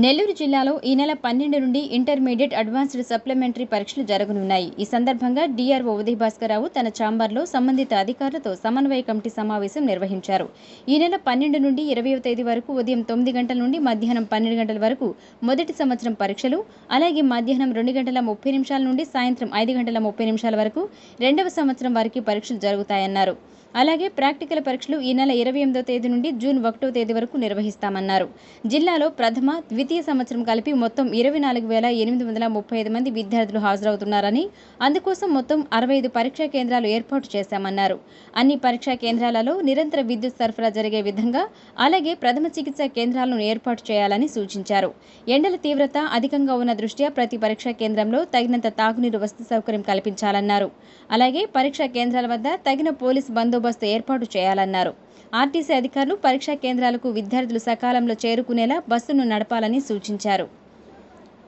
నెల్లూరు జిల్లాలో ఈ నెల 12 నుండి ఇంటర్మీడియట్ అడ్వాన్స్డ్ సప్లిమెంటరీ పరీక్షలు జరగనున్నాయి. ఈ సందర్భంగా డీఆర్ఓ ఉదయ్ భాస్కరరావు తన ఛాంబర్లో సంబంధిత అధికారులతో సమన్వయ కమిటీ సమావేశం నిర్వహించారు. ఈ నెల 12 నుండి 20వ తేదీ వరకు ఉదయం 9 గంటల నుండి మధ్యాహ్నం 12 గంటల వరకు మొదటి సంవత్సరం పరీక్షలు, అలాగే మధ్యాహ్నం 2 గంటల 30 నిమిషాల నుండి సాయంత్రం 5 గంటల 30 నిమిషాల వరకు రెండవ సంవత్సరం వారికి పరీక్షలు జరుగుతాయన్నారు. అలాగే ప్రాక్టికల్ పరీక్షలు ఈ నెల 28వ తేదీ నుండి జూన్ 1వ తేదీ వరకు నిర్వహిస్తామన్నారు. జిల్లాలో ప్రథమ, ద్వితీయ సంవత్సరం కలిపి మొత్తం 24,835 మంది విద్యార్థులు హాజరవుతున్నారని, అందుకోసం మొత్తం 65 పరీక్షా కేంద్రాలు ఏర్పాటు చేశామన్నారు. అన్ని పరీక్షా కేంద్రాలలో నిరంతర విద్యుత్ సరఫరా జరిగే విధంగా, అలాగే ప్రథమ చికిత్సా కేంద్రాలను ఏర్పాటు చేయాలని సూచించారు. ఎండల తీవ్రత అధికంగా ఉన్న దృష్ట్యా ప్రతి పరీక్షా కేంద్రంలో తగినంత తాగునీరు వసతి సౌకర్యం కల్పించాలన్నారు. అలాగే పరీక్షా కేంద్రాల వద్ద తగిన పోలీసు బందోబస్తు ఏర్పాటు చేయాలన్నారు. ఆర్టీసీ అధికారులు పరీక్షా కేంద్రాలకు విద్యార్థులు సకాలంలో చేరుకునేలా బస్సును నడపాలని సూచించారు.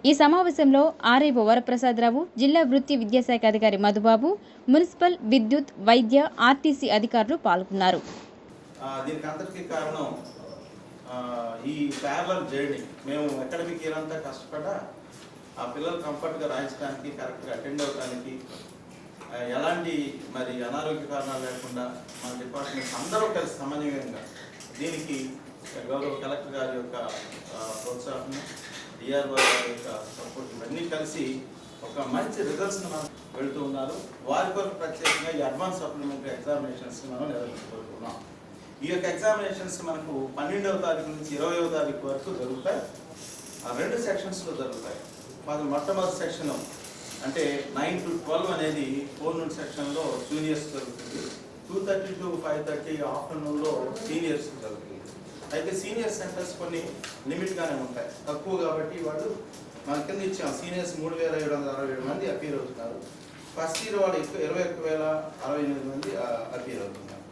ఈ సమావేశంలో ఆర్ఐఓ వరప్రసాదరావు, జిల్లా వృత్తి విద్యాశాఖ అధికారి మధుబాబు, మున్సిపల్, విద్యుత్, వైద్య, ఆర్టీసీ అధికారులు పాల్గొన్నారు. దీనికి అంతటికీ కారణం ఈ ప్యారలల్ జర్నీ. మేము అకాడమిక్ ఇయర్ అంతా కష్టపడ్డా ఆ పిల్లలు కంఫర్ట్గా రాయించడానికి, కరెక్ట్గా అటెండ్ అవ్వడానికి, ఎలాంటి మరి అనారోగ్య కారణాలు లేకుండా మన డిపార్ట్మెంట్స్ అందరూ కలిసి సమన్వయంగా దీనికి గౌరవ కలెక్టర్ గారి యొక్క ప్రోత్సాహం, డిఆర్ఓ గారి యొక్క సపోర్ట్ ఇవన్నీ కలిసి ఒక మంచి రిజల్ట్స్ని మనం వెళుతూ ఉన్నారు. వారి కొరకు ప్రత్యేకంగా ఈ అడ్వాన్స్ సప్లిమెంటరీ ఎగ్జామినేషన్స్ మనం నిర్వహించుకుంటున్నాం. ఈ యొక్క ఎగ్జామినేషన్స్ మనకు 12వ తారీఖు నుంచి 20వ తారీఖు వరకు జరుగుతాయి. 2 సెక్షన్స్లో జరుగుతాయి. మొట్టమొదటి సెక్షన్ అంటే 9 to 12 అనేది ఫోర్నూన్ సెక్షన్లో జూనియర్స్ జరుగుతుంది. 2:30 to 5:30 ఆఫ్టర్నూన్లో సీనియర్స్ జరుగుతుంది. అయితే సీనియర్ సెంటర్స్ కొన్ని లిమిట్గానే ఉంటాయి, తక్కువ కాబట్టి వాళ్ళు మన కింద ఇచ్చాం. సీనియర్స్ 3,767 మంది అపీర్ అవుతున్నారు. ఫస్ట్ ఇయర్ వాళ్ళు 21,068 మంది అపీర్ అవుతున్నారు.